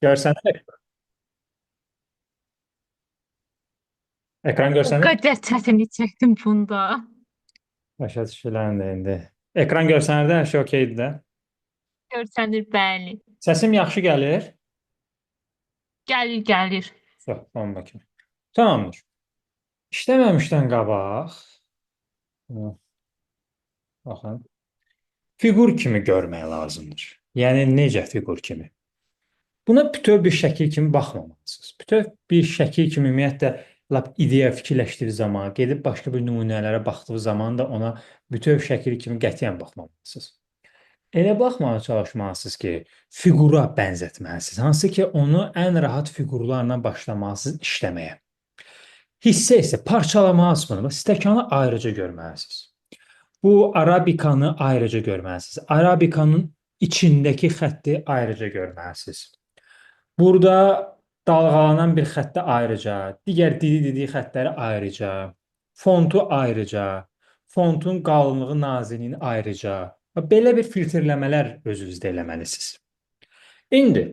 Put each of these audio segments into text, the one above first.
Görsənir. Ekran O görsənir. qədər çətinlik çəkdim bunda. Başa düşülən indi. Ekran görsənirdə hər şey okeydir də. Görsənir, bəli. Səsim yaxşı gəlir. Gəlir, gəlir. Tamam bakayım. Tamamdır. İşləməmişdən qabaq, baxın, fiqur kimi görmək lazımdır. Yəni necə fiqur kimi? Buna bütöv bir şəkil kimi baxmamalısınız. Bütöv bir şəkil kimi ümumiyyətlə lap ideya fikirləşdiyi zaman, gedib başqa bir nümunələrə baxdığı zaman da ona bütöv şəkil kimi qətiyyən baxmamalısınız. Elə baxmağa çalışmalısınız ki, fiqura bənzətməlisiniz. Hansı ki, onu ən rahat fiqurlarla başlamalısınız işləməyə. Hissə isə parçalamalısınız bunu. Stəkanı ayrıca görməlisiniz. Bu arabikanı ayrıca görməlisiniz. Arabikanın içindəki xətti ayrıca görməlisiniz. Burada dalğalanan bir xəttə ayrıca, digər didi xəttləri ayrıca, fontu ayrıca, fontun qalınlığı, naziliyini ayrıca. Belə bir filtrləmələr özünüzdə eləməlisiniz. İndi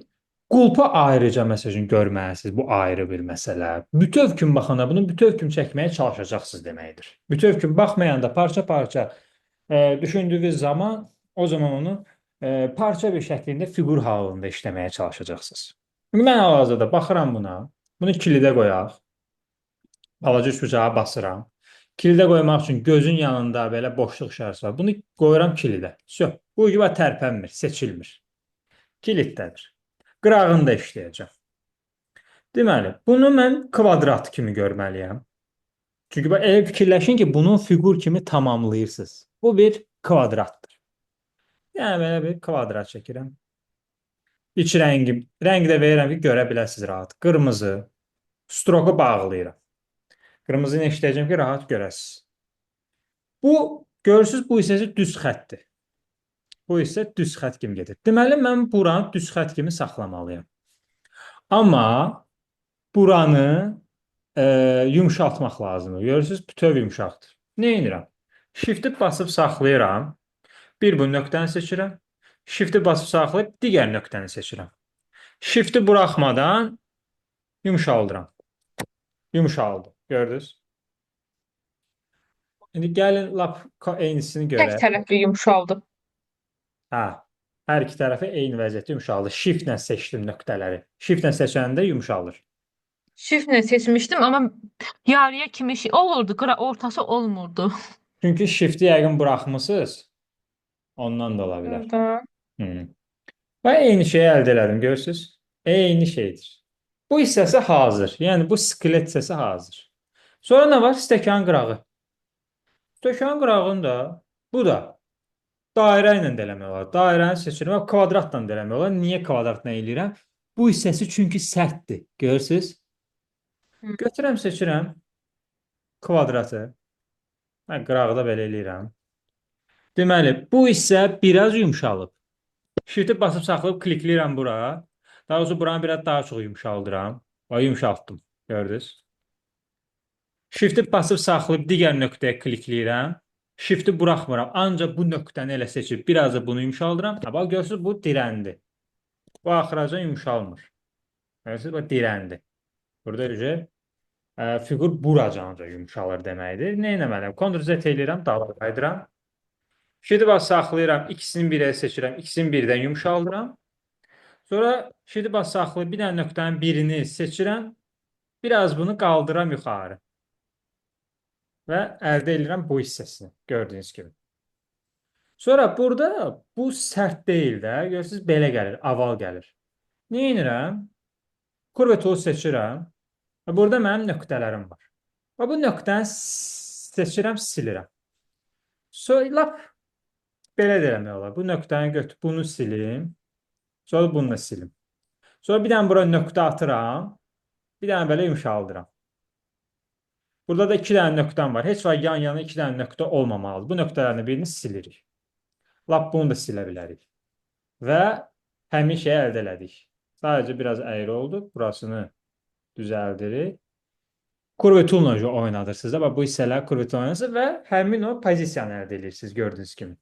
qulpa ayrıca məsələn görməlisiniz. Bu ayrı bir məsələ. Bütöv kimi baxanda bunu bütöv kimi çəkməyə çalışacaqsınız deməkdir. Bütöv kimi baxmayanda parça-parça düşündüyünüz zaman o zaman onu parça bir şəklində fiqur halında işləməyə çalışacaqsınız. Mən hal-hazırda baxıram buna. Bunu kilidə qoyaq. Balaca üç bucağa basıram. Kilidə qoymaq üçün gözün yanında belə boşluq işarəsi var. Bunu qoyuram kilidə. Bu gibi tərpənmir, seçilmir. Kilitdədir. Qırağında işləyəcəm. Deməli, bunu mən kvadrat kimi görməliyəm. Çünki elə fikirləşin ki, bunu fiqur kimi tamamlayırsınız. Bu bir kvadratdır. Yəni belə bir kvadrat çəkirəm. İç rəngi də verirəm ki, görə biləsiniz rahat. Qırmızı. Stroku bağlayıram. Qırmızı ilə işləyəcəm ki, rahat görəsiniz. Bu, görürsünüz, bu hissəsi düz xəttdir. Bu hissə düz xətt kimi gedir. Deməli, mən buranı düz xətt kimi saxlamalıyam. Amma buranı yumşaltmaq lazımdır. Görürsünüz, bütöv yumşaqdır. Nə edirəm? Shift-i basıb saxlayıram. Bir bu nöqtəni seçirəm. Shift-i basıb saxlayıb digər nöqtəni seçirəm. Shift-i buraxmadan yumşaldıram. Yumşaldı. Gördünüz? İndi gəlin lap eynisini Tək görək. tərəfli yumşaldı. Hə, hər iki tərəfi eyni vəziyyətdə yumşaldır. Shift-lə seçdim nöqtələri. Shift-lə seçəndə yumşalır. Shiftlə seçmişdim, amma yarıya kimi şey olurdu, ortası olmurdu. Çünki Shift-i yəqin buraxmısınız. Ondan da ola bilər. Orada. Hı. Və eyni şeyi əldə elədim. Görürsüz? Eyni şeydir. Bu hissəsi hazır. Yəni bu skelet hissəsi hazır. Sonra nə var? Stəkan qırağı. Stəkan qırağında bu da dairə ilə də eləmək olar. Dairəni seçirəm, kvadratla da eləmək olar. Niyə kvadratla eləyirəm? Bu hissəsi çünki sərtdir. Görürsüz? Hı. Götürəm, seçirəm kvadratı. Mən qırağı da belə eləyirəm. Deməli, bu hissə biraz yumşalıb. Shift-i basıb saxlayıb klikləyirəm bura. Daha doğrusu buranı biraz daha çox yumşaldıram. Yumşaltdım. Gördünüz? Shift-i basıb saxlayıb digər nöqtəyə klikləyirəm. Shift-i buraxmıram. Ancaq bu nöqtəni elə seçib biraz da bunu yumşaldıram. Bax, görürsünüz, bu dirəndi. Bu axıracan yumşalmır. Görürsünüz, bu dirəndi. Burada fiqur buracanca yumşalır deməkdir. Nə etməliyəm? Ctrl-Z eləyirəm, dağa qayıdıram. Shift-i basıb saxlayıram, ikisini birə seçirəm, ikisini birdən yumşaldıram. Sonra shift-i basıb saxlayıb bir dənə nöqtənin birini seçirəm, biraz bunu qaldıram yuxarı. Və əldə edirəm bu hissəsini, gördüyünüz kimi. Sonra burada bu sərt deyil də, görürsünüz, belə gəlir, aval gəlir. Nə edirəm? Kurve tool seçirəm. Burada mənim nöqtələrim var. Və bu nöqtəni seçirəm, silirəm. Sonra lap belə də eləmək olar. Bu nöqtəni götür, bunu silim. Sonra bunu da silim. Sonra bir dənə bura nöqtə atıram. Bir dənə belə yumşaldıram. Burada da iki dənə nöqtəm var. Heç var yan-yana iki dənə nöqtə olmamalıdır. Bu nöqtələrin birini silirik. Lap bunu da silə bilərik. Və həmin şeyi əldə elədik. Sadəcə biraz əyri oldu. Burasını düzəldirik. Kurve tool-la oynadırsınız da. Bu hissələr kurve tool oynadırsınız və həmin o pozisiyanı əldə edirsiniz gördüyünüz kimi.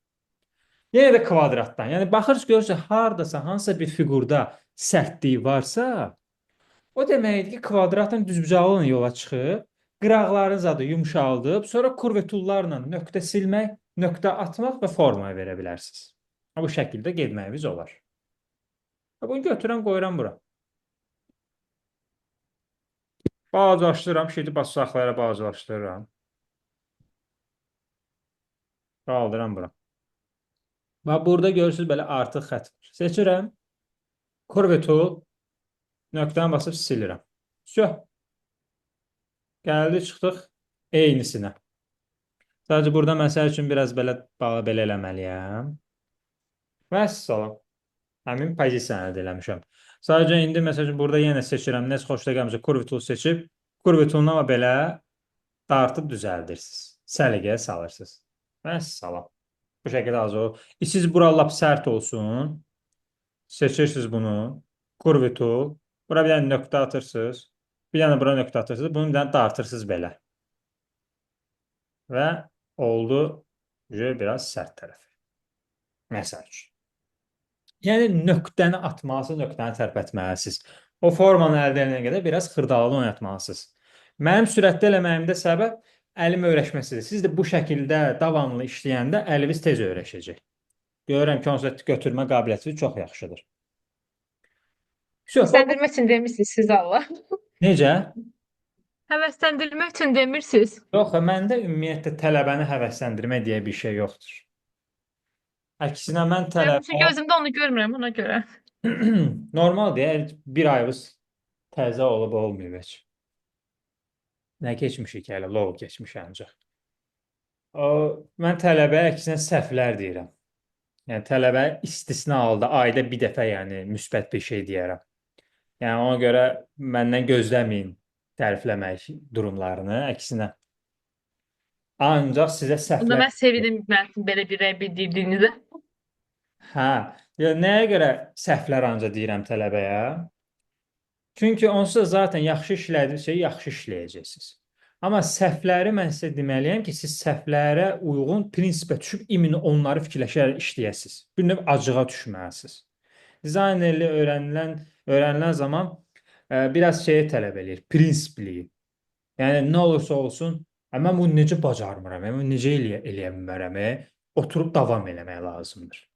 Yenə də kvadratdan. Yəni baxırsınız görürsünüz hardasa hansısa bir fiqurda sərtliyi varsa, o deməkdir ki, kvadratın düzbucaqlığına yola çıxıb, qıraqların zadı yumşaldıb, sonra kurvetullarla nöqtə silmək, nöqtə atmaq və formaya verə bilərsiniz. Bu şəkildə getməyimiz olar. Bunu götürəm, qoyuram bura. Balacalaşdırıram, şekli basacaqlara balacalaşdırıram. Qaldıram bura. Bax, burada görürsünüz belə artıq xətt var. Seçirəm, kurvetul, nöqtəni basıb silirəm. Söh, gəldi, çıxdıq eynisinə. Sadəcə burada məsəl üçün biraz belə eləməliyəm. Vəssalam. Həmin pozisiyanı əldə eləmişəm. Sadəcə indi məsəl üçün burada yenə seçirəm. Nəsə xoşuna gəlmişsə kurvetulu seçib, kurvetulunu amma belə dartıb düzəldirsiniz. Səliqəyə salırsınız. Vəssalam. Bu şəkildə az o. İçiniz bura lap sərt olsun. Seçirsiniz bunu. Kurvetul. Bura bir dənə nöqtə atırsınız. Bir dənə bura nöqtə atırsınız. Bunu bir dənə dartırsınız belə. Və oldu biraz sərt tərəfi. Məsəl üçün. Yəni nöqtəni atmalısınız, nöqtəni tərpətməlisiniz. O formanı əldə edənə qədər biraz xırdalı oynatmalısınız. Mənim sürətli eləməyimdə səbəb əlim öyrəşməsidir. Siz də bu şəkildə davamlı işləyəndə əliniz tez öyrəşəcək. Görürəm ki, onsuz da götürmə qabiliyyəti çox yaxşıdır. Həvəsləndirmək üçün demirsiniz siz Allah. Necə? Həvəsləndirmək üçün demirsiniz. Yox, məndə ümumiyyətlə tələbəni həvəsləndirmək deyə bir şey yoxdur. Əksinə mən Çünki tələbə gözümdə onu görmürəm ona görə. normaldır, bir ayımız təzə olub olmayıb heç. Nə keçmişik hələ, lov keçmiş ancaq. Mən tələbəyə əksinə səhvlər deyirəm. Yəni tələbə istisna halda ayda bir dəfə yəni müsbət bir şey deyərəm. Yəni ona görə məndən gözləməyin tərifləmək durumlarını, əksinə. Ancaq sizə Onda səhvlər... mən sevindim mən belə bir rəy bildirdiyinizə. Hə, nəyə görə səhvlər ancaq deyirəm tələbəyə? Çünki onsuz da zaten yaxşı işlədikcə yaxşı işləyəcəksiniz. Amma səhvləri mən sizə deməliyəm ki, siz səhvlərə uyğun prinsipə düşüb imini onları fikirləşərək işləyəsiniz. Bir növ acığa düşməlisiniz. Dizaynerli öyrənilən zaman biraz şeyi tələb eləyir, prinsipliyi. Yəni nə olursa olsun, mən bunu necə bacarmıram, mən necə eləyə bilmərəm, oturub davam eləmək lazımdır.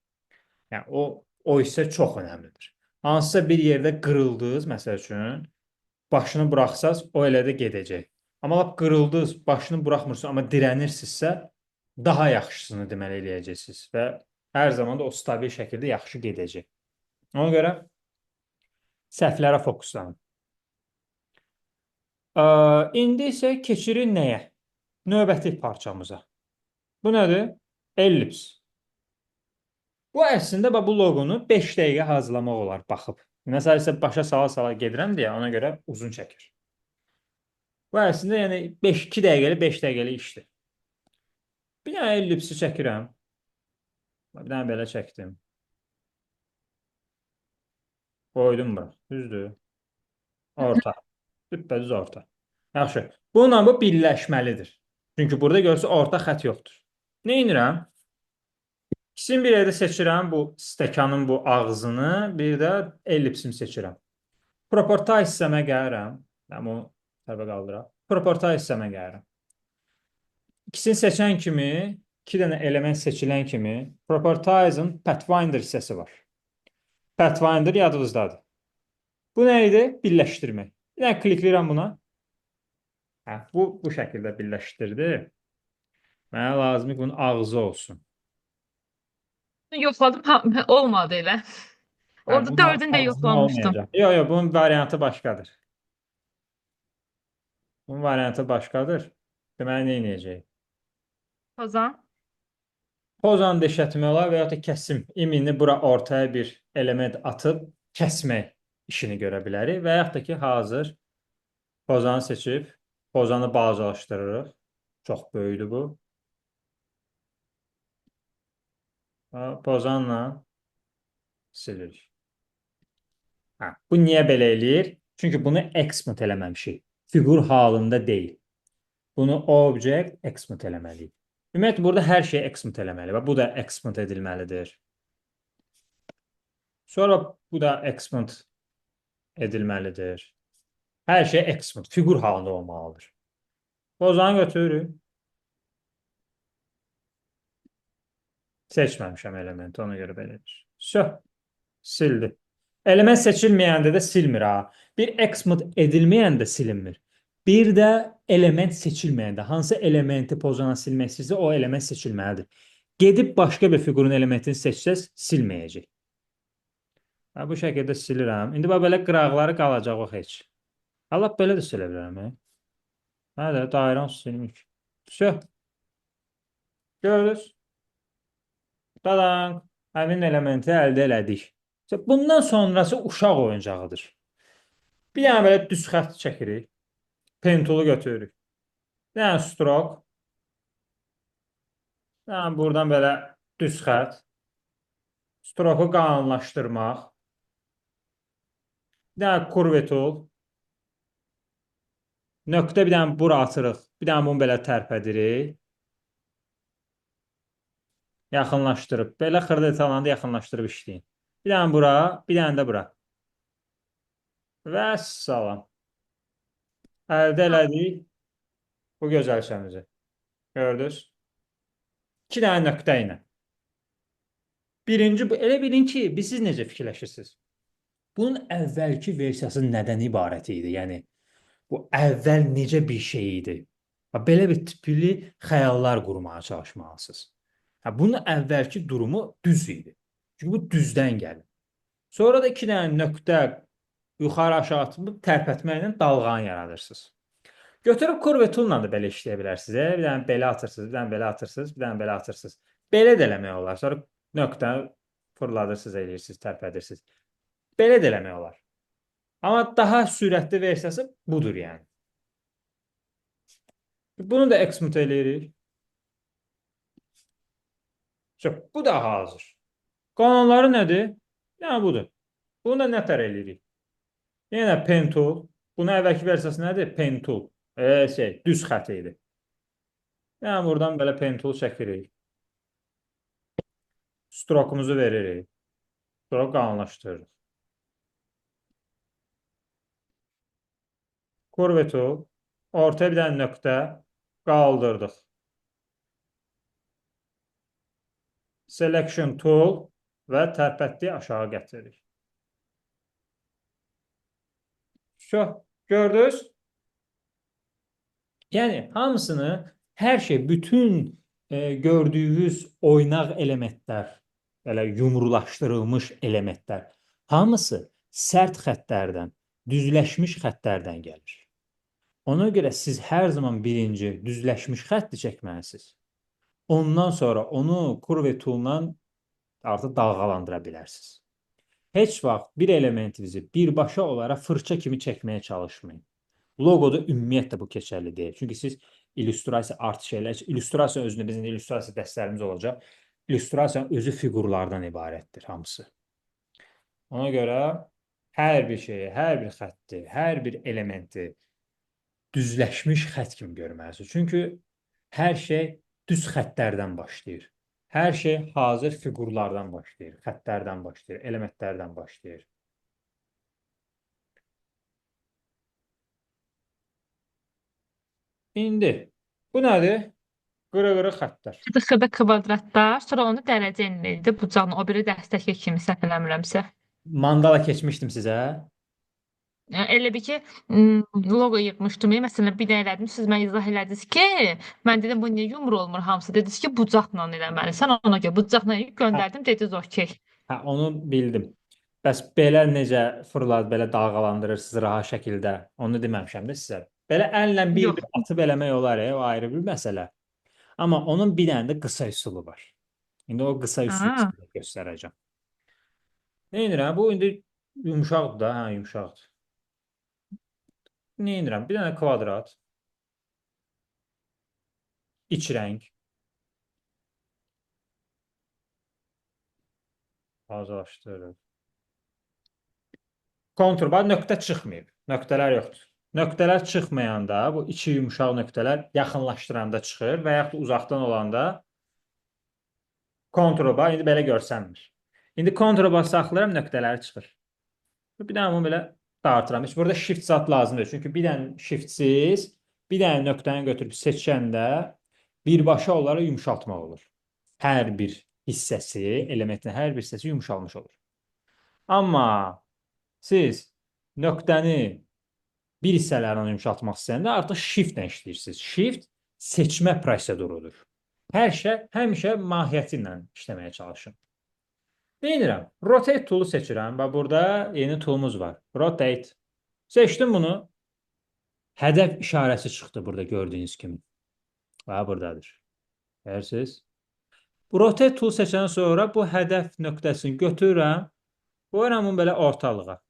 Yəni o isə çox önəmlidir. Hansısa bir yerdə qırıldınız, məsəl üçün, başını buraxsaz, o elə də gedəcək. Amma lap qırıldınız, başını buraxmırsınız, amma dirənirsinizsə, daha yaxşısını deməli eləyəcəksiniz və hər zaman da o stabil şəkildə yaxşı gedəcək. Ona görə səhvlərə fokuslanın. İndi isə keçirik nəyə? Növbəti parçamıza. Bu nədir? Ellips. Bu əslində bu loqonu 5 dəqiqə hazırlamaq olar baxıb. Məsələn isə başa sala-sala gedirəm deyə ona görə uzun çəkir. Bu əslində yəni 2 dəqiqəli 5 dəqiqəli işdir. Bir dənə ellipsi çəkirəm. Bir dənə belə çəkdim. Qoydum bura. Düzdür. Orta. Düppədüz orta. Yaxşı. Bununla bu birləşməlidir. Çünki burada görürsünüz orta xətt yoxdur. Nə edirəm? İkisini bir yerdə seçirəm. Bu stəkanın bu ağzını, bir də ellipsimi seçirəm. Proporta hissəmə gəlirəm. Mən bunu tərəfə qaldıram. Proporta hissəmə gəlirəm. İkisini seçən kimi, 2 dənə element seçilən kimi, Propertize'ın Pathfinder hissəsi var. Pathfinder yadınızdadır. Bu nə idi? Birləşdirmək. Bir dənə klikləyirəm buna. Bu şəkildə birləşdirdi. Mənə lazımdır ki, bunun ağzı olsun. Yoxladım, olmadı elə. Orada 4-ünü də yoxlamışdım. Yox, bunun variantı başqadır. Bunun variantı başqadır. Deməli, nə edəcək? Pozan. Pozan deşətmək olar və ya da kəsim. İmini bura ortaya bir element atıb kəsmək işini görə bilərik. Və yaxud da ki, hazır pozanı seçib, pozanı balacalaşdırırıq. Çox böyükdür bu. Pozanla silirik. Bu niyə belə eləyir? Çünki bunu export eləməmişik. Fiqur halında deyil. Bunu object export eləməliyik. Ümumiyyətlə burada hər şey export eləməli. Və bu da export edilməlidir. Sonra bu da export edilməlidir. Hər şey export, fiqur halında olmalıdır. O zaman götürürük. Seçməmişəm elementi, ona görə belədir. Sildi. Element seçilməyəndə də silmir ha. Bir export edilməyəndə silinmir. Bir də element seçilməyəndə hansı elementi pozana silmək istəyirsə o element seçilməlidir. Gedib başqa bir fiqurun elementini seçsəz silməyəcək. Ha, bu şəkildə silirəm. İndi belə qıraqları qalacaq o heç. Allah belə də silə bilərəm. Hə də dairə silmiş. Gördünüz? Dadan. Həmin elementi əldə elədik. Bundan sonrası uşaq oyuncağıdır. Bir dənə belə düz xətt çəkirik. Pen toolu götürürük. Bir dənə stroke. Bir dənə buradan belə düz xətt. Stroku qalınlaşdırmaq. Bir dənə kurve tool. Nöqtə bir dənə bura atırıq. Bir dənə bunu belə tərpədirik. Yaxınlaşdırıb. Belə xırda detallarını yaxınlaşdırıb işləyin. Bir dənə bura, bir dənə də bura. Və salam. Əldə elədik bu gözəl şəmizi. Gördünüz? 2 dənə nöqtə ilə. Birinci, elə bilin ki, siz necə fikirləşirsiniz? Bunun əvvəlki versiyası nədən ibarət idi? Yəni, bu əvvəl necə bir şey idi? Belə bir tipli xəyallar qurmağa çalışmalısınız. Bunun əvvəlki durumu düz idi. Çünki bu düzdən gəlir. Sonra da 2 dənə nöqtə yuxarı aşağı atıb tərpətməklə dalğanı yaradırsınız. Götürüb kurve toolla da belə işləyə bilərsiniz. Bir dənə belə atırsınız, bir dənə belə atırsınız, bir dənə belə atırsınız. Belə də eləmək olar. Sonra nöqtəni fırladırsınız, eləyirsiniz, tərpədirsiniz. Belə də eləmək olar. Amma daha sürətli versiyası budur yəni. Bunu da export eləyirik. Bu da hazır. Qanunları nədir? Yəni budur. Bunu da nətər eləyirik? Yenə pen tool. Bunun əvvəlki versiyası nədir? Pen tool. Düz xətt idi. Yəni buradan belə pen tool çəkirik. Stroke'umuzu veririk. Stroke qalınlaşdırırıq. Kurve tool. Ortaya bir dənə nöqtə qaldırdıq. Selection tool və tərpətdiyi aşağı gətiririk. Gördünüz? Yəni hamısını, hər şey, bütün gördüyünüz oynaq elementlər, belə yumrulaşdırılmış elementlər, hamısı sərt xəttlərdən, düzləşmiş xəttlərdən gəlir. Ona görə siz hər zaman birinci düzləşmiş xətti çəkməlisiniz. Ondan sonra onu kurve toolla artıq dalğalandıra bilərsiniz. Heç vaxt bir elementinizi birbaşa olaraq fırça kimi çəkməyə çalışmayın. Logoda ümumiyyətlə bu keçərli deyil. Çünki siz illüstrasiya artı şeylər, illüstrasiya özündə bizim illüstrasiya dəstələrimiz olacaq. İllüstrasiyanın özü fiqurlardan ibarətdir hamısı. Ona görə hər bir şeyi, hər bir xətti, hər bir elementi düzləşmiş xətt kimi görməlisiniz. Çünki hər şey düz xəttlərdən başlayır. Hər şey hazır fiqurlardan başlayır, xəttlərdən başlayır, elementlərdən başlayır. İndi bu nədir? Qırı-qırı xəttlər. Xırda kvadratlar, sonra onu dərəcə enlildi bucağına, o biri dəstəkə kimi səhv eləmirəmsə. Mandala keçmişdim sizə. Elə bir ki, loqo yığmışdım. Məsələn, bir də elədim, siz mənə izah elədiniz ki, mən dedim, bu niyə yumru olmur hamısı? Dediniz ki, bucaqla eləməlisən. Ona görə bucaqla göndərdim, dediniz, okey. Onu bildim. Bəs belə necə fırlad, belə dalğalandırırsınız rahat şəkildə? Onu deməmişəm də sizə. Belə əllə bir atıb eləmək olar, o ayrı bir məsələ. Amma onun bir dənə də qısa üsulu var. İndi o qısa üsulu göstərəcəm. Nə edirəm? Bu indi yumşaqdır da, yumşaqdır. Nə edirəm? Bir dənə kvadrat. İç rəng. Azlaşdırırıq. Kontur var, nöqtə çıxmayıb. Nöqtələr yoxdur. Nöqtələr çıxmayanda bu iki yumşaq nöqtələr yaxınlaşdıranda çıxır və yaxud da uzaqdan olanda kontrol indi belə görsənmir. İndi kontrol saxlayıram, nöqtələri çıxır. Bir dənə bunu belə dartıram. Heç burada shift zat lazım deyil. Çünki bir dənə shiftsiz bir dənə nöqtəni götürüb seçəndə birbaşa onları yumşaltmaq olur. Hər bir hissəsi, elementin hər bir hissəsi yumşalmış olur. Amma siz nöqtəni bir hissələrini yumşaltmaq istəyəndə artıq shift-lə işləyirsiniz. Shift seçmə prosedurudur. Hər şey həmişə mahiyyəti ilə işləməyə çalışın. Neynirəm? Rotate tool'u seçirəm və burada yeni tool'umuz var. Rotate. Seçdim bunu. Hədəf işarəsi çıxdı burada gördüyünüz kimi. Və buradadır. Görürsünüz? Bu rotate tool seçəndən sonra bu hədəf nöqtəsini götürürəm. Qoyuram bunu belə ortalığa.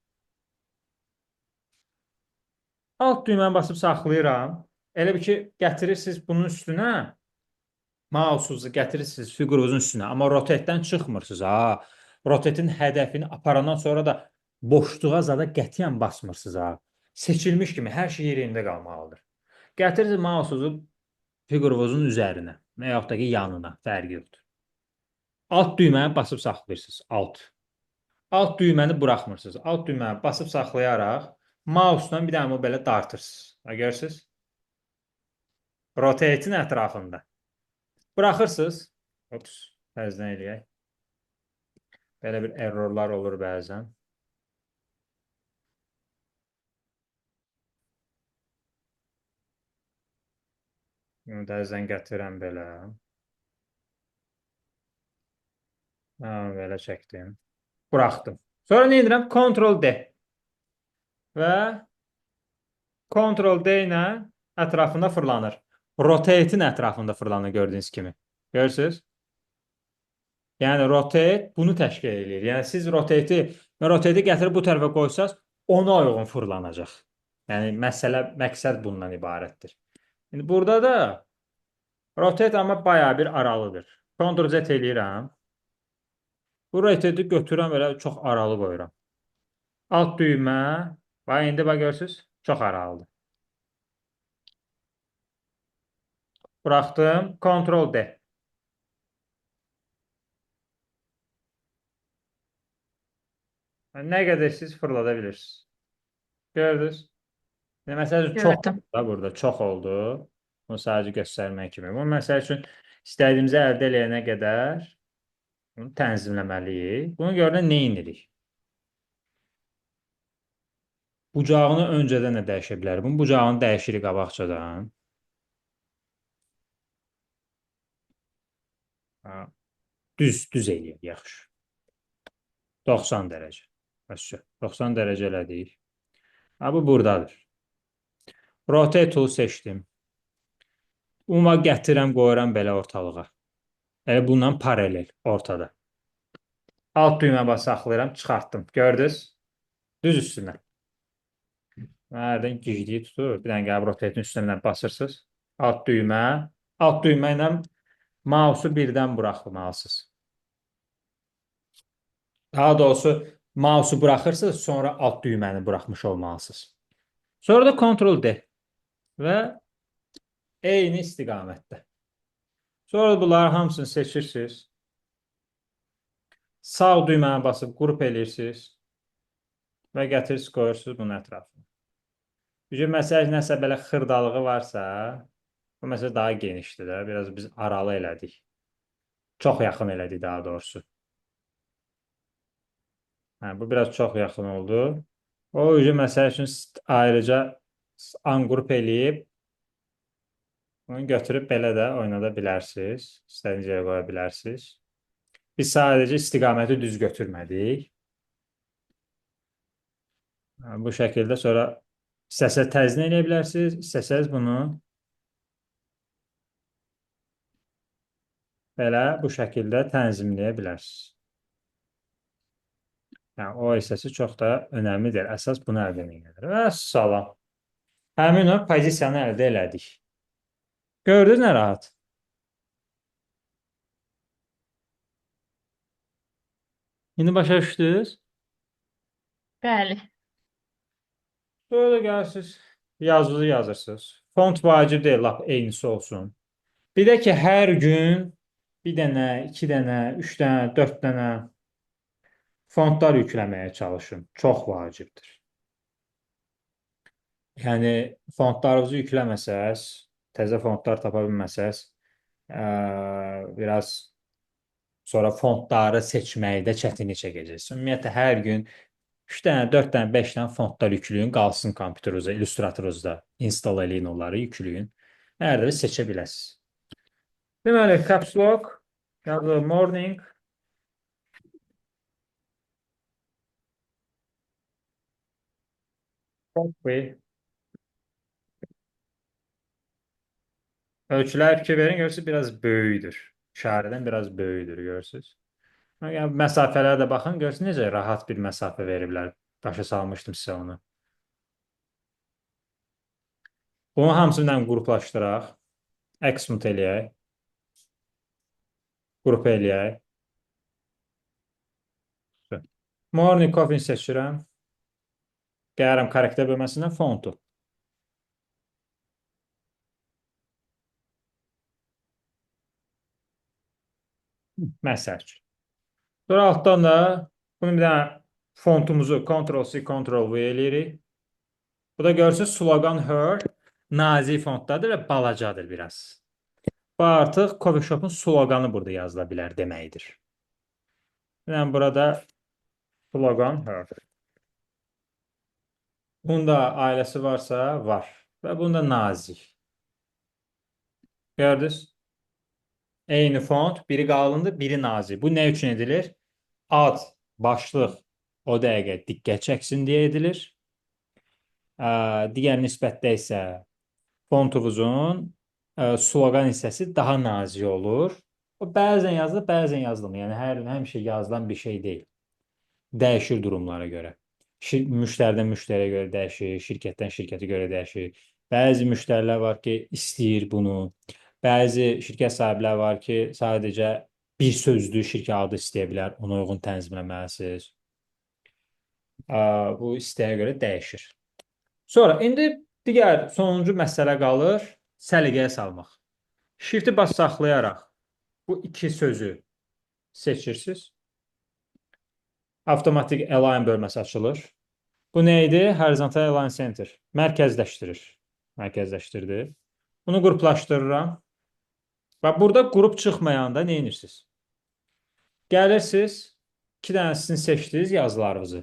Alt düyməni basıb saxlayıram. Elə bir ki, gətirirsiniz bunun üstünə. Mouse'unuzu gətirirsiniz fiqurunuzun üstünə. Amma rotate'dən çıxmırsınız. Rotate'in hədəfini aparandan sonra da boşluğa zada qətiyyən basmırsınız. Seçilmiş kimi hər şey yerində qalmalıdır. Gətirirsiniz mouse'unuzu fiqurunuzun üzərinə və yaxud da ki, yanına. Fərqi yoxdur. Alt düyməni basıb saxlayırsınız. Alt düyməni buraxmırsınız. Alt düyməni basıb saxlayaraq mouse'dan bir dənə belə dartırsınız. Görürsünüz? Rotate'in ətrafında. Buraxırsınız. Ops, təzdən eləyək. Belə bir errorlar olur bəzən. Təzdən gətirəm belə. Belə çəkdim. Buraxdım. Sonra nə edirəm? Ctrl-D. Və Ctrl-D ilə ətrafında fırlanır. Rotate'in ətrafında fırlanır gördüyünüz kimi. Görürsünüz? Yəni rotate bunu təşkil edir. Yəni siz rotate'i gətirib bu tərəfə qoysaz, ona uyğun fırlanacaq. Yəni məqsəd bundan ibarətdir. İndi burada da rotate amma bayağı bir aralıdır. Ctrl-Z eləyirəm. Bu rotate'i götürürəm belə çox aralı qoyuram. Alt düymə və indi bax görürsünüz, çox aralıdır. Buraxdım, Ctrl-D. Nə qədər siz fırlada bilirsiniz. Gördünüz? Məsəl üçün çox Gördüm. oldu da burada, çox oldu. Bunu sadəcə göstərmək kimi. Bunu məsəl üçün istədiyimizi əldə eləyənə qədər bunu tənzimləməliyik. Bunu görə nə edirik? Bucağını öncədən də dəyişə bilərik. Bunun bucağını dəyişirik qabaqcadan. Düz eləyək, yaxşı. 90 dərəcə. 90 dərəcə elədik. Bu buradadır. Rotate tool seçdim. Uma gətirəm, qoyuram belə ortalığa. Elə bundan paralel ortada. Alt düymə basıb saxlayıram, çıxartdım. Gördünüz? Düz üstünə. Nereden gicliyi tutur? Bir dənə gəlib rotate'in üstündən basırsınız. Alt düymə ilə mouse'u birdən buraxmalısınız. Daha doğrusu mouse'u buraxırsınız, sonra alt düyməni buraxmış olmalısınız. Sonra da Ctrl-D və eyni istiqamətdə. Sonra bunları hamısını seçirsiniz. Sağ düyməni basıb qrup eləyirsiniz və gətirirsiniz, qoyursunuz bunun ətrafına. Məsəl nəsə belə xırdalığı varsa, bu məsələ daha genişdir də. Biraz biz aralı elədik. Çox yaxın elədik daha doğrusu. Bu biraz çox yaxın oldu. O məsəl üçün ayrıca ungrup eləyib onu götürüb belə də oynada bilərsiniz. İstədiyiniz yerə qoya bilərsiniz. Biz sadəcə istiqaməti düz götürmədik. Bu şəkildə sonra istəsəz təzmin edə bilərsiniz, istəsəz bunu belə bu şəkildə tənzimləyə bilərsiniz. Yəni, o hissəsi çox da önəmlidir. Əsas bunu əldə edir. Və salam. Həmin o pozisiyanı əldə elədik. Gördünüz nə rahat? İndi başa düşdünüz? Bəli. Sonra da gəlsiniz. Yazılı yazırsınız. Font vacib deyil, lap eynisi olsun. Bir də ki, hər gün bir dənə, iki dənə, üç dənə, dörd dənə fontlar yükləməyə çalışın. Çox vacibdir. Yəni, fontlarınızı yükləməsəz, təzə fontlar tapa bilməsəz, biraz sonra fontları seçməkdə çətinlik çəkəcəksiniz. Ümumiyyətlə, hər gün 3 dənə, 4 dənə, 5 dənə fontlar yükləyin, qalsın kompüterinizdə, illüstratorunuzda install eləyin onları, yükləyin. Hər dəfə seçə biləsiniz. Deməli, caps lock, yazılır morning, coffee. Ölçülər fikir verin, görürsünüz biraz böyükdür. İşarədən biraz böyükdür, görürsünüz. Yəni, məsafələrə də baxın, görürsünüz necə rahat bir məsafə veriblər. Başa salmışdım sizə onu. Bunu hamısından qruplaşdıraq. Exmut eləyək. Qrup eləyək. Morning coffee seçirəm. Gəlirəm karakter bölməsindən fontu. Məsəl üçün. Sonra altdan da bunu bir dənə fontumuzu Ctrl-C, Ctrl-V eləyirik. Bu da görürsünüz slogan her nazik fontdadır və balacadır biraz. Bu artıq Coffee Shop'un sloganı burada yazıla bilər deməkdir. Yəni burada slogan her. Bunda ailəsi varsa var və bunda nazik. Gördünüz? Eyni font, biri qalındır, biri nazik. Bu nə üçün edilir? Ad, başlıq o dəqiqə diqqət çəksin deyə edilir. Digər nisbətdə isə fontumuzun slogan hissəsi daha nazik olur. O bəzən yazılır, bəzən yazılmır. Yəni həmişə yazılan bir şey deyil. Dəyişir durumlara görə. Müştəridən müştəriyə görə dəyişir, şirkətdən şirkətə görə dəyişir. Bəzi müştərilər var ki, istəyir bunu. Bəzi şirkət sahibləri var ki, sadəcə bir sözlü şirkət adı istəyə bilər, ona uyğun tənzimləməlisiniz. Bu istəyə görə dəyişir. Sonra, indi digər sonuncu məsələ qalır, səliqəyə salmaq. Shift-i bas saxlayaraq bu iki sözü seçirsiniz. Avtomatik align bölməsi açılır. Bu nə idi? Horizontal align center. Mərkəzləşdirir. Mərkəzləşdirdi. Bunu qruplaşdırıram. Və burada qrup çıxmayanda nə edirsiniz? Gəlirsiniz, iki dənəsini seçdiniz yazılarınızı.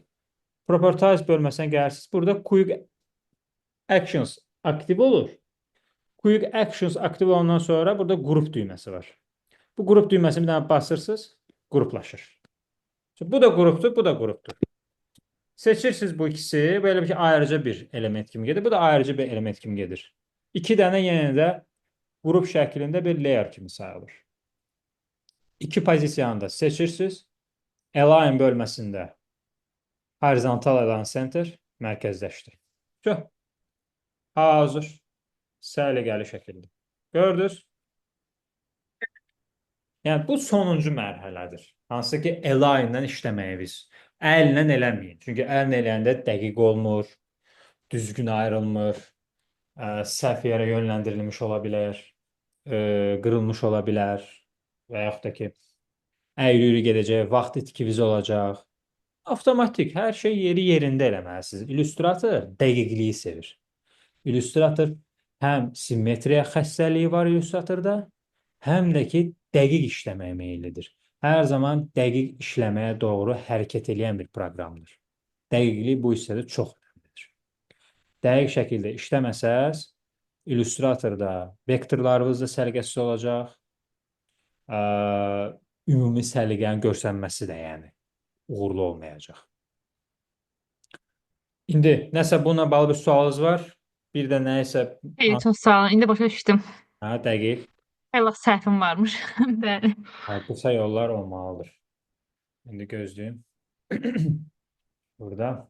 Properties bölməsinə gəlirsiniz. Burada Quick Actions aktiv olur. Quick Actions aktiv olandan sonra burada qrup düyməsi var. Bu qrup düyməsini bir dənə basırsınız, qruplaşır. Bu da qrupdur, bu da qrupdur. Seçirsiniz bu ikisi, belə bir ki, ayrıca bir element kimi gedir. Bu da ayrıca bir element kimi gedir. İki dənə yenə də qrup şəklində bir layer kimi sayılır. İki pozisiyanı da seçirsiniz. Align bölməsində horizontal align center mərkəzləşdir. Çox hazır, səliqəli şəkildə. Gördünüz? Yəni, bu sonuncu mərhələdir. Hansı ki, align-lə işləməyi biz əllə eləməyin. Çünki əllə eləyəndə dəqiq olmur, düzgün ayrılmır, səhv yerə yönləndirilmiş ola bilər, qırılmış ola bilər və yaxud da ki, əyri-üyrü gedəcək, vaxt itkiviz olacaq. Avtomatik, hər şey yeri yerində eləməlisiniz. İllüstrator dəqiqliyi sevir. İllüstrator həm simmetriya xəstəliyi var illüstratorda, həm də ki, dəqiq işləməyə meyillidir. Hər zaman dəqiq işləməyə doğru hərəkət edən bir proqramdır. Dəqiqlik bu hissədə çox önəmlidir. Dəqiq şəkildə işləməsəz, illüstratorda vektorlarınız da səliqəsiz olacaq, ümumi səliqənin görsənməsi də yəni uğurlu olmayacaq. İndi nəsə bununla bağlı bir sualınız var? Bir də nəyisə... Xeyr, çox sağ olun. İndi başa düşdüm. Dəqiq. Allah səhvim varmış. Bəli. Qısa yollar olmalıdır. İndi gözləyim. Burada.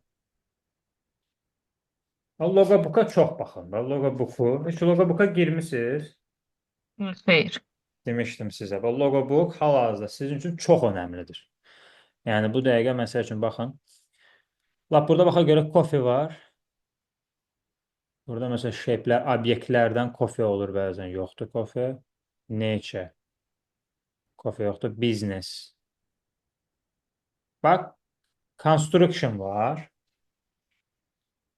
Logobook'a çox baxın. Logobook'u. Heç logobook'a girmişsiniz? Xeyr. Demişdim sizə. Logobook hal-hazırda sizin üçün çox önəmlidir. Yəni, bu dəqiqə məsəl üçün baxın. Lap burada baxa görə coffee var. Burada mesela shape'lər, obyektlərdən coffee olur bəzən. Yoxdur coffee. Nature. Coffee yoxdur. Business. Bax, construction var.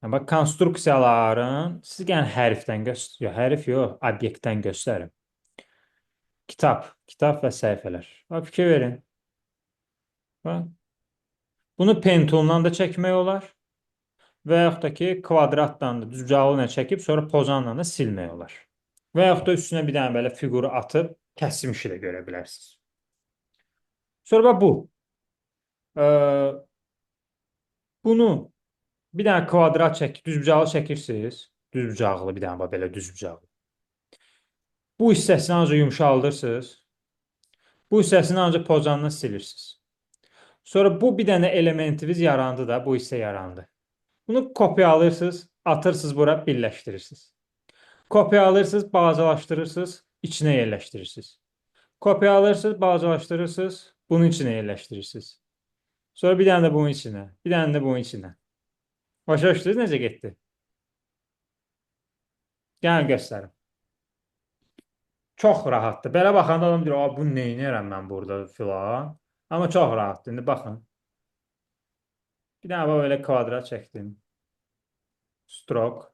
Bax, konstruksiyaların siz gəlin hərfdən göstər. Yox, hərf yox, obyektdən göstərin. Kitab, kitab və səhifələr. Bax, fikir verin. Bax, bunu pen toolundan da çəkmək olar. Və yaxud da ki, kvadratdan da düzbucaqlı ilə çəkib, sonra pozanla da silmək olar. Və yaxud da üstünə bir dənə belə fiquru atıb, kəsim işi də görə bilərsiniz. Sonra bax bu. Bunu bir dənə kvadrat çək, düzbucaqlı çəkirsiniz. Düzbucaqlı bir dənə bax belə düzbucaqlı. Bu hissəsini ancaq yumşaldırsınız. Bu hissəsini ancaq pozanla silirsiniz. Sonra bu bir dənə elementiniz yarandı da, bu hissə yarandı. Bunu kopyalayırsınız, atırsınız bura, birləşdirirsiniz. Kopyalayırsınız, balacalaşdırırsınız, içinə yerləşdirirsiniz. Kopyalayırsınız, balacalaşdırırsınız, bunun içinə yerləşdirirsiniz. Sonra bir dənə də bunun içinə, bir dənə də bunun içinə. Başa düşdünüz necə getdi? Gəlin göstərim. Çox rahatdır. Belə baxanda adam deyir, bu neynirəm mən burada filan. Amma çox rahatdır. İndi baxın. Bir dənə belə kvadrat çəkdim. Stroke.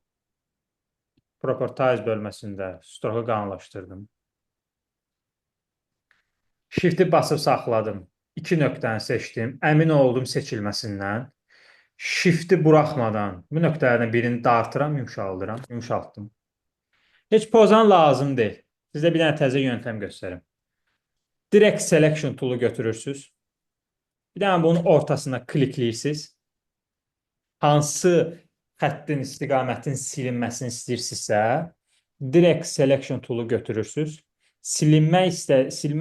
Properties bölməsində stroke'u qalınlaşdırdım. Shift'i basıb saxladım. 2 nöqtəni seçdim. Əmin oldum seçilməsindən. Shift'i buraxmadan bu nöqtələrdən birini dartıram, yumşaldıram. Yumşaltdım. Heç pozan lazım deyil. Sizə bir dənə təzə yöntəm göstərim. Direct Selection tool'u götürürsünüz. Bir dənə bunun ortasına klikləyirsiniz. Hansı xəttin, istiqamətin silinməsini istəyirsinizsə, Direct Selection tool'u götürürsünüz. Silmək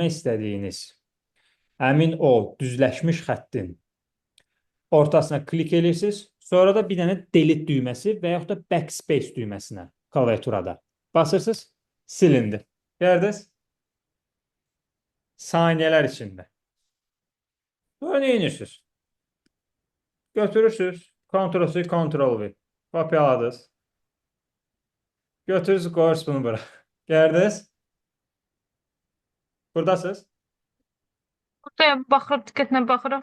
istədiyiniz, əmin ol, düzləşmiş xəttin ortasına klik edirsiniz. Sonra da bir dənə delete düyməsi və yaxud da backspace düyməsinə klaviaturada basırsınız, silindi. Gördünüz? Saniyələr içində. Böyle neyinirsiniz? Götürürsünüz, Ctrl-C, Ctrl-V. Kopyaladınız. Götürürsünüz, qoyursunuz bunu bura. Gördünüz? Buradasınız. Burada baxır, diqqətlə baxıram.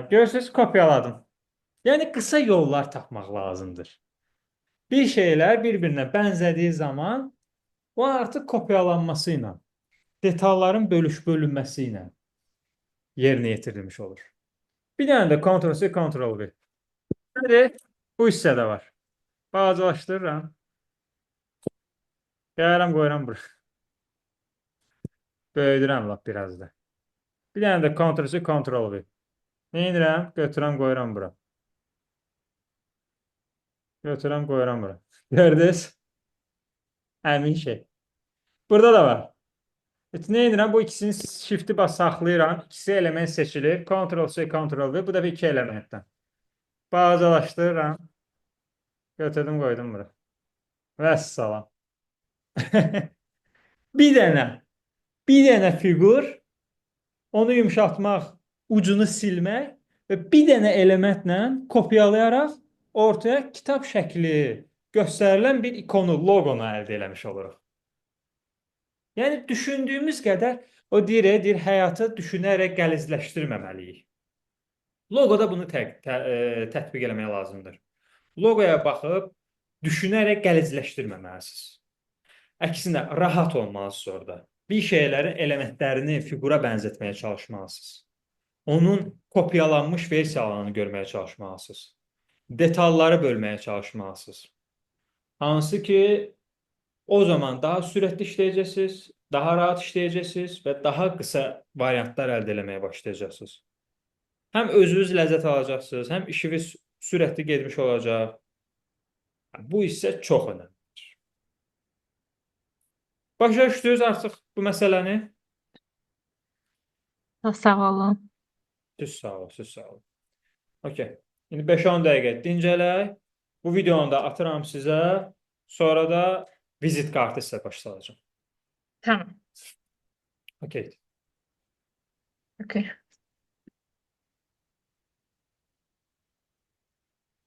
Görürsünüz, kopyaladım. Yəni, qısa yollar tapmaq lazımdır. Bir şeylər bir-birinə bənzədiyi zaman o artıq kopyalanması ilə, detalların bölünməsi ilə yerinə yetirilmiş olur. Bir dənə də Ctrl-C, Ctrl-V. Bu hissədə var. Balacalaşdırıram. Gəlirəm, qoyuram bura. Böyüdürəm lap biraz da. Bir dənə də Ctrl-C, Ctrl-V. Neyinirəm? Götürəm, qoyuram bura. Götürəm, qoyuram bura. Gördünüz? Həmin şey. Burada da var. Neyinirəm? Bu ikisini shift'i bas saxlayıram. İkisi element seçilir. Ctrl-C, Ctrl-V. Bu da bir iki elementdən. Balacalaşdırıram. Götürdüm, qoydum bura. Vəssalam. Bir dənə fiqur, onu yumşaltmaq, ucunu silmək və bir dənə elementlə kopyalayaraq ortaya kitab şəkli göstərilən bir ikonu, loqonu əldə eləmiş oluruq. Yəni, düşündüyümüz qədər o deyir, həyatı düşünərək qəlizləşdirməməliyik. Loqoda bunu tətbiq eləmək lazımdır. Loqoya baxıb, düşünərək qəlizləşdirməməlisiniz. Əksinə, rahat olmalısınız orada. Bir şeylərin elementlərini fiqura bənzətməyə çalışmalısınız. Onun kopyalanmış versiyalarını görməyə çalışmalısınız. Detalları bölməyə çalışmalısınız. Hansı ki, o zaman daha sürətli işləyəcəksiniz, daha rahat işləyəcəksiniz və daha qısa variantlar əldə eləməyə başlayacaqsınız. Həm özünüz ləzzət alacaqsınız, həm işiniz sürətli getmiş olacaq. Bu isə çox önəmlidir. Başa düşdünüz artıq bu məsələni? Sağ olun. Sağ olun. Okey. İndi 5-10 dəqiqə dincələk. Bu videonu da atıram sizə. Sonra da vizit kartı sizə başlayacağım. Tamam. Okey. Okay.